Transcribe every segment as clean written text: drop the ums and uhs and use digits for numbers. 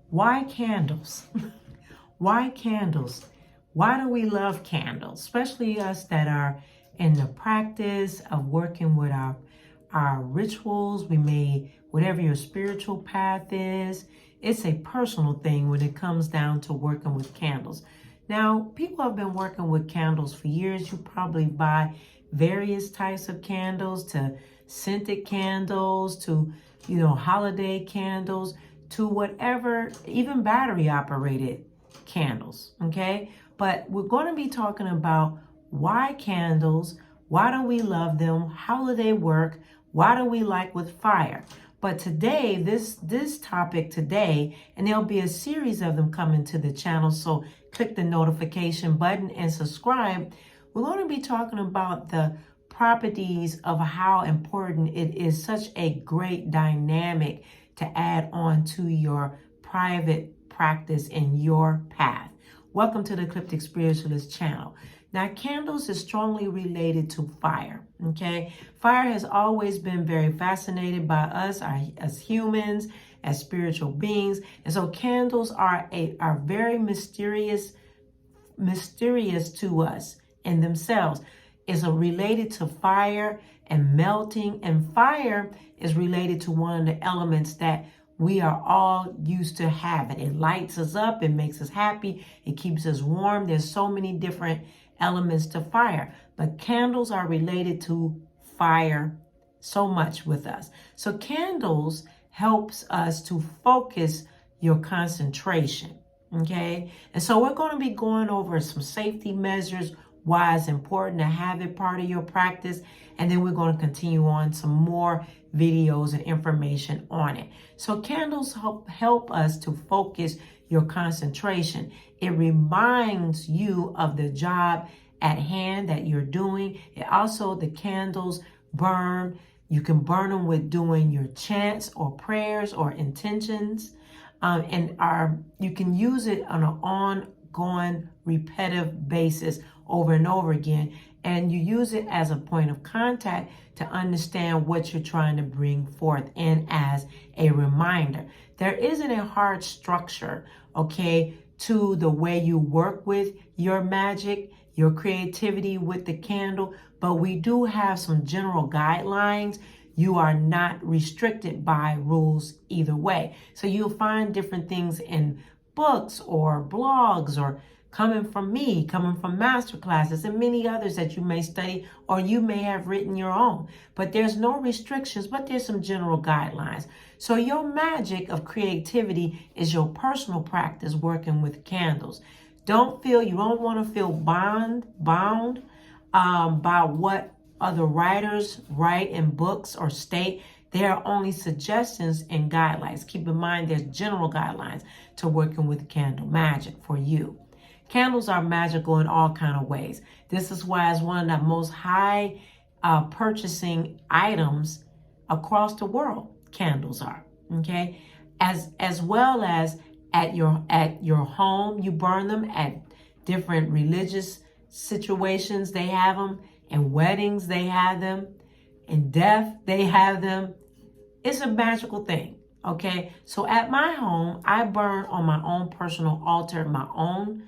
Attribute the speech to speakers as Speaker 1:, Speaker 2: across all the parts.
Speaker 1: Why candles? Why candles? Why do we love candles? Especially us that are in the practice of working with our rituals. We may, whatever your spiritual path is, it's a personal thing when it comes down to working with candles. Now, people have been working with candles for years. You probably buy various types of candles, to scented candles, to, holiday candles, to whatever, even battery operated candles, okay? But we're going to be talking about why candles, why do we love them, how do they work, why do we like with fire? But today, this topic today, and there'll be a series of them coming to the channel, so click the notification button and subscribe. We're going to be talking about the properties of how important it is, such a great dynamic to add on to your private practice and your path. Welcome to the Ecliptic Spiritualist channel. Now, candles is strongly related to fire, okay? Fire has always been very fascinated by us as humans, as spiritual beings. And so candles are very mysterious to us in themselves. It's related to fire and melting, and fire is related to one of the elements that we are all used to having. It lights us up, it makes us happy, it keeps us warm. There's so many different elements to fire, but candles are related to fire so much with us. So candles helps us to focus your concentration, okay? And so we're going to be going over some safety measures, why it's important to have it part of your practice, and then we're going to continue on some more videos and information on it. So candles help us to focus your concentration. It reminds you of the job at hand that you're doing. It also, the candles burn. You can burn them with doing your chants or prayers or intentions, you can use it on an ongoing, repetitive basis over and over again. And you use it as a point of contact to understand what you're trying to bring forth and as a reminder. There isn't a hard structure, okay, to the way you work with your magic, your creativity with the candle, but we do have some general guidelines. You are not restricted by rules either way. So you'll find different things in books or blogs or coming from me, coming from master classes and many others that you may study or you may have written your own. But there's no restrictions, but there's some general guidelines. So your magic of creativity is your personal practice working with candles. You don't want to feel bound by what other writers write in books or state. They are only suggestions and guidelines. Keep in mind there's general guidelines to working with candle magic for you. Candles are magical in all kinds of ways. This is why it's one of the most high purchasing items across the world. Candles are, okay? As well as at your home, you burn them. At different religious situations, they have them. In weddings, they have them. In death, they have them. It's a magical thing, okay? So at my home, I burn on my own personal altar, my own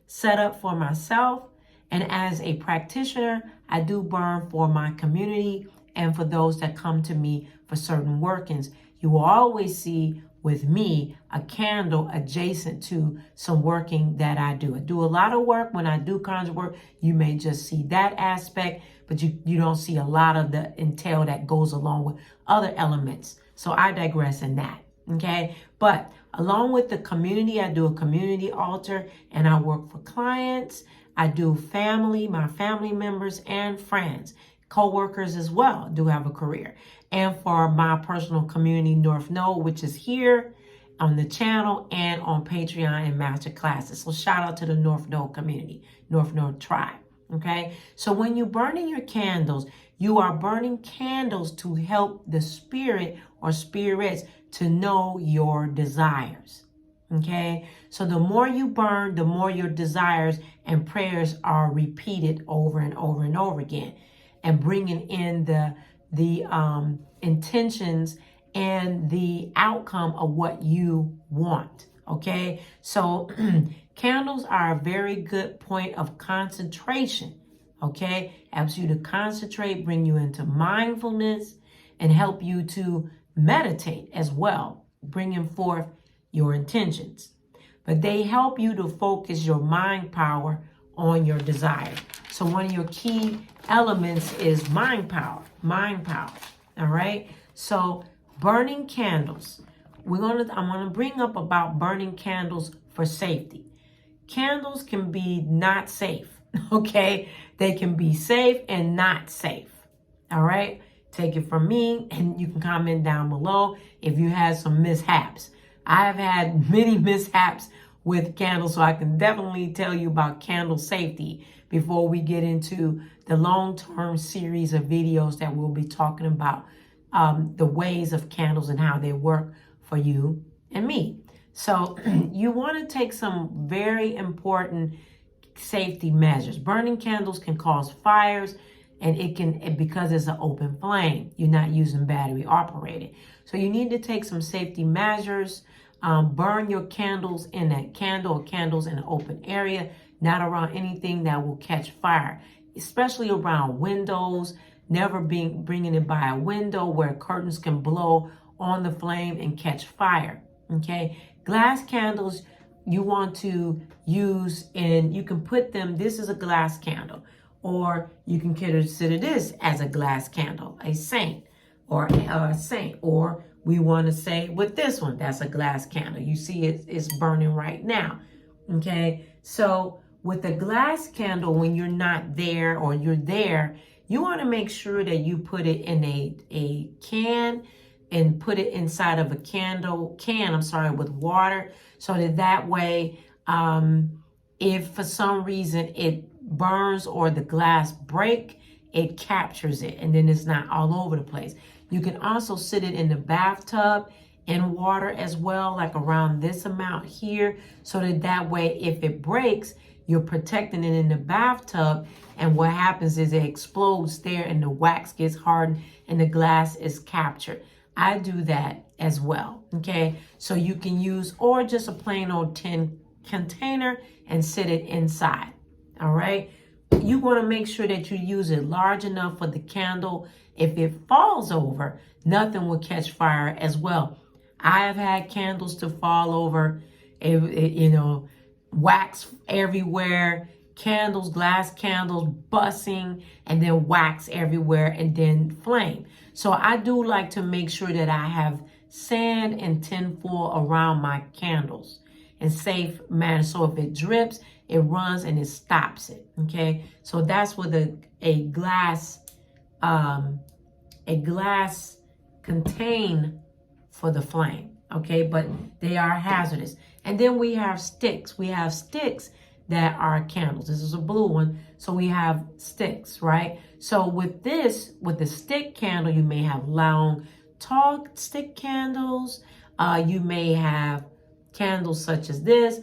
Speaker 1: setup for myself. And as a practitioner, I do burn for my community and for those that come to me for certain workings. You will always see with me a candle adjacent to some working that I do. I do a lot of work. When I do conjure work, you may just see that aspect, but you don't see a lot of the entail that goes along with other elements. So I digress in that, okay? But along with the community, I do a community altar and I work for clients. I do my family members and friends. Co-workers as well do have a career. And for my personal community, North Node, which is here on the channel and on Pateron and master classes. So shout out to the North Node community, North Node tribe, okay? So when you're burning your candles, you are burning candles to help the spirit or spirits to know your desires, okay? So the more you burn, the more your desires and prayers are repeated over and over and over again, and bringing in the intentions and the outcome of what you want. Okay, so candles are a very good point of concentration. Okay, helps you to concentrate, bring you into mindfulness, and help you to meditate as well, bringing forth your intentions. But they help you to focus your mind power on your desire. So one of your key elements is mind power. All right. So burning candles. I'm gonna bring up about burning candles for safety. Candles can be not safe. Okay, they can be safe and not safe. All right. Take it from me, and you can comment down below if you had some mishaps. I have had many mishaps with candles, so I can definitely tell you about candle safety before we get into the long-term series of videos that we'll be talking about the ways of candles and how they work for you and me. So you want to take some very important safety measures. Burning candles can cause fires, and because it's an open flame, you're not using battery operated. So you need to take some safety measures. Burn your candles in a candle or candles in an open area, not around anything that will catch fire, especially around windows. Never bringing it by a window where curtains can blow on the flame and catch fire. Okay, glass candles you want to use, and you can put them, this is a glass candle, or you can consider this as a glass candle, a saint, or a saint, or we want to say with this one, that's a glass candle. You see it's burning right now. Okay, so with a glass candle, when you're not there or you're there, you want to make sure that you put it in a can and put it inside of a can, with water, so that way, if for some reason it burns or the glass break, it captures it, and then it's not all over the place. You can also sit it in the bathtub in water as well, like around this amount here, so that way if it breaks, you're protecting it in the bathtub, and what happens is it explodes there and the wax gets hardened and the glass is captured. I do that as well. Okay, so you can use, or just a plain old tin container and sit it inside. All right, you want to make sure that you use it large enough for the candle. If it falls over, nothing will catch fire as well. I have had candles to fall over, wax everywhere, candles, glass candles busting, and then wax everywhere, and then flame. So I do like to make sure that I have sand and tinfoil around my candles in safe manner. So if it drips, it runs and it stops it. Okay, so that's with a glass contain for the flame. Okay, but they are hazardous. And then we have sticks. We have sticks that are candles. This is a blue one. So we have sticks, right? So with the stick candle, you may have long, tall stick candles. You may have candles such as this.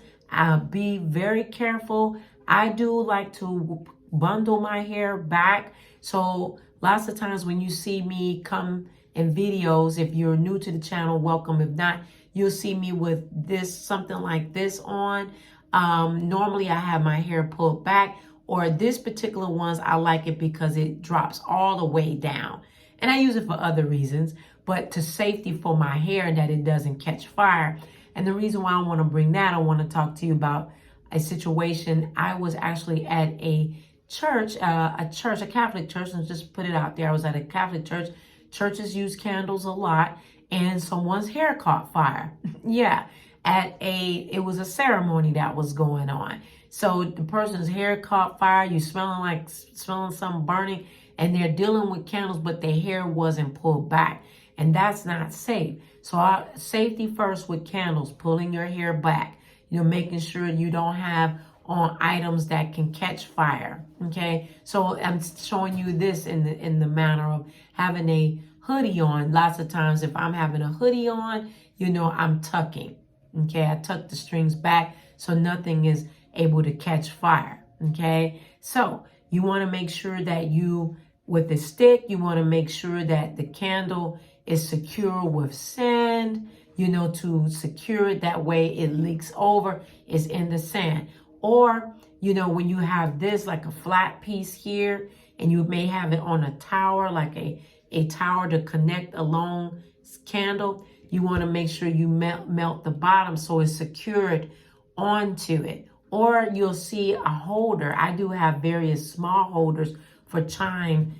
Speaker 1: Be very careful. I do like to bundle my hair back. So lots of times when you see me come in videos, if you're new to the channel, welcome. If not, you'll see me with something like this on. Normally I have my hair pulled back, or this particular ones, I like it because it drops all the way down. And I use it for other reasons, but to safety for my hair and that it doesn't catch fire. And the reason why I want to bring that, I want to talk to you about a situation. I was actually at a church, a Catholic church, and just put it out there. I was at a Catholic church. Churches use candles a lot, and someone's hair caught fire. Yeah, it was a ceremony that was going on. So the person's hair caught fire. You smelling something burning, and they're dealing with candles, but their hair wasn't pulled back, and that's not safe. So safety first with candles, pulling your hair back. Making sure you don't have on items that can catch fire. Okay, so I'm showing you this in the manner of having a hoodie on. Lots of times if I'm having a hoodie on, I'm tucking. Okay, I tuck the strings back so nothing is able to catch fire. Okay, so you want to make sure that you With the stick, you want to make sure that the candle is secure with sand, to secure it. That way it leaks over, it's in the sand. Or, when you have this like a flat piece here, and you may have it on a tower, like a tower to connect a long candle, you want to make sure you melt the bottom so it's secured onto it. Or you'll see a holder. I do have various small holders for chime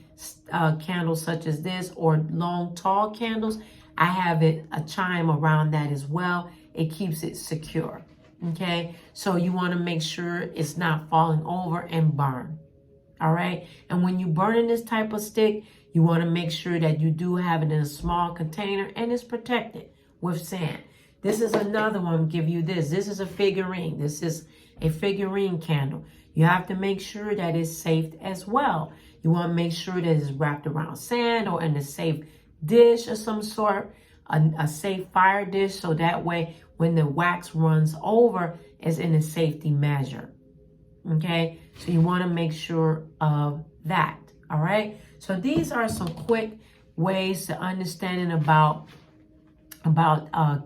Speaker 1: candles such as this, or long tall candles. I have a chime around that as well. It keeps it secure. Okay, so you want to make sure it's not falling over and burn. All right, and when you burning this type of stick, you want to make sure that you do have it in a small container and it's protected with sand. This is another one. Give you this. This is a figurine. This is a figurine candle. You have to make sure that it's safe as well. You want to make sure that it's wrapped around sand or in a safe dish of some sort, a safe fire dish, so that way when the wax runs over, it's in a safety measure. Okay, so you want to make sure of that. All right, so these are some quick ways to understanding about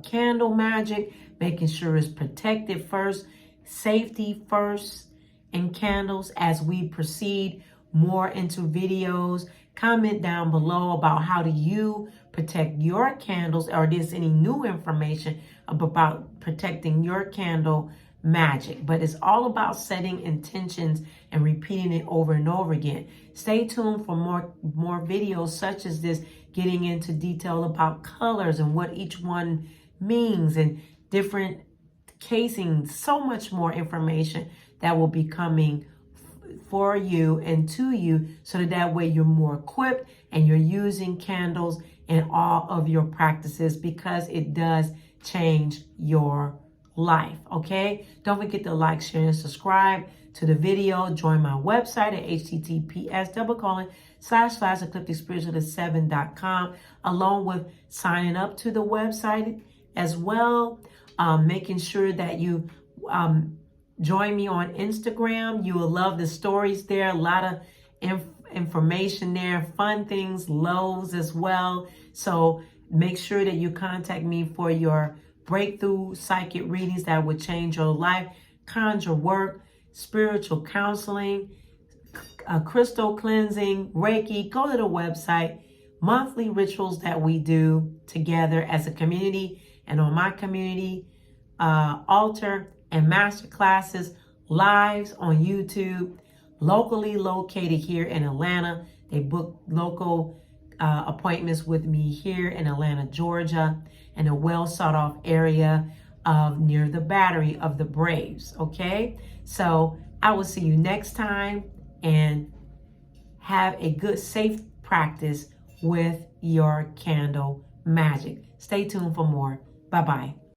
Speaker 1: candle magic, making sure it's protected first, safety first in candles. As we proceed more into videos, comment down below about how do you protect your candles, or there's any new information about protecting your candle magic. But it's all about setting intentions and repeating it over and over again. Stay tuned for more videos such as this, getting into detail about colors and what each one means and different casings. So much more information that will be coming for you and to you, so that way you're more equipped and you're using candles in all of your practices, because it does change your life. Okay, don't forget to like, share, and subscribe to the video. Join my website at https://eclipticspiritualist7.com, along with signing up to the website as well. Making sure that you join me on Instagram. You will love the stories there. A lot of information there, fun things, lows as well. So make sure that you contact me for your breakthrough psychic readings that would change your life, conjure work, spiritual counseling, crystal cleansing, Reiki. Go to the website. Monthly rituals that we do together as a community, and on my community altar, and master classes, lives on YouTube, locally located here in Atlanta. They book local appointments with me here in Atlanta, Georgia, in a well sought off area near the Battery of the Braves. Okay, so I will see you next time, and have a good, safe practice with your candle magic. Stay tuned for more. Bye-bye.